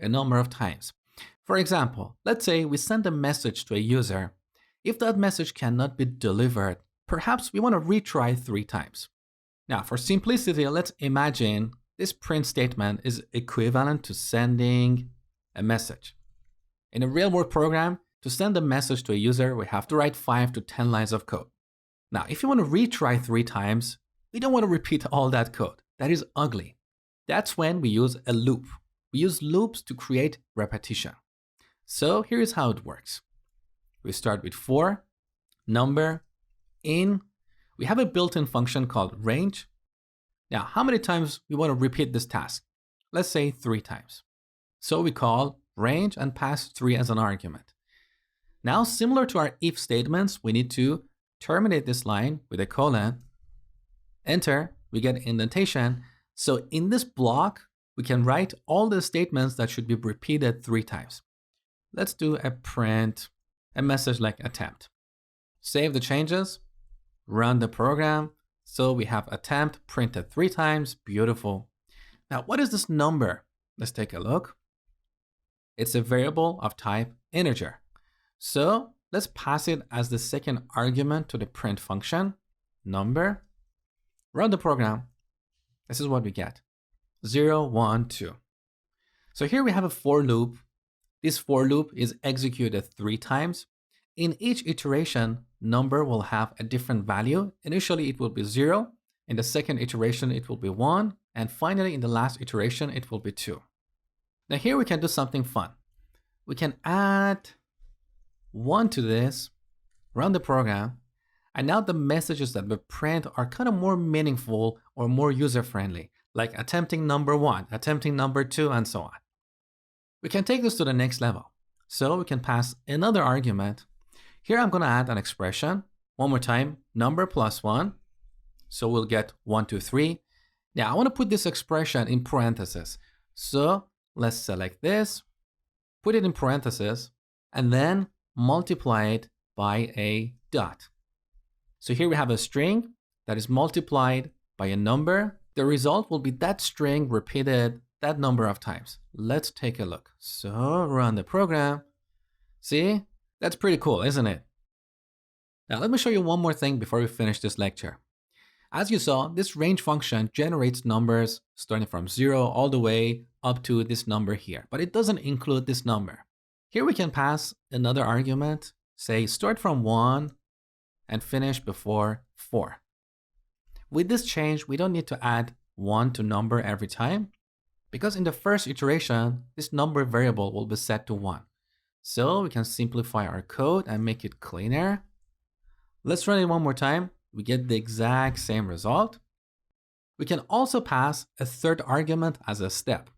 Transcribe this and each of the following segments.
a number of times. For example, let's say we send a message to a user. If that message cannot be delivered, perhaps we want to retry 3 times. Now, for simplicity, let's imagine this print statement is equivalent to sending a message. In a real-world program, to send a message to a user, we have to write 5 to 10 lines of code. Now, if you want to retry 3 times, we don't want to repeat all that code. That is ugly. That's when we use a loop. We use loops to create repetition. So here's how it works. We start with for, number, in. We have a built-in function called range. Now, how many times we want to repeat this task? Let's say 3 times. So we call range and pass 3 as an argument. Now, similar to our if statements, we need to terminate this line with a colon, enter, we get indentation. So in this block, we can write all the statements that should be repeated 3 times. Let's do a print, a message like attempt. Save the changes, run the program. So we have attempt printed 3 times, beautiful. Now, what is this number? Let's take a look. It's a variable of type integer. So let's pass it as the second argument to the print function, number, run the program. This is what we get, 0, 1, 2. So here we have a for loop. This for loop is executed 3 times. In each iteration, number will have a different value. Initially, it will be 0. In the second iteration, it will be 1. And finally, in the last iteration, it will be 2. Now here we can do something fun. We can add 1 to this, run the program, and now the messages that we print are kind of more meaningful or more user-friendly, like attempting number 1, attempting number 2, and so on. We can take this to the next level. So we can pass another argument. Here I'm going to add an expression. One more time, number plus 1. So we'll get 1, 2, 3. Now I want to put this expression in parentheses. So let's select this, put it in parentheses, and then multiply it by a dot. So here we have a string that is multiplied by a number. The result will be that string repeated that number of times. Let's take a look. So run the program. See, that's pretty cool, isn't it? Now let me show you one more thing before we finish this lecture. As you saw, this range function generates numbers starting from 0 all the way up to this number here, but it doesn't include this number. Here we can pass another argument, say start from 1 and finish before 4. With this change, we don't need to add 1 to number every time, because in the first iteration, this number variable will be set to 1. So we can simplify our code and make it cleaner. Let's run it one more time. We get the exact same result. We can also pass a third argument as a step.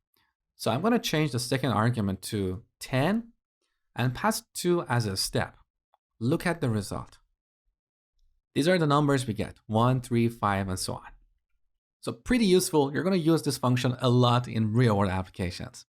So I'm going to change the second argument to 10 and pass 2 as a step. Look at the result. These are the numbers we get, 1, 3, 5, and so on. So pretty useful. You're going to use this function a lot in real-world applications.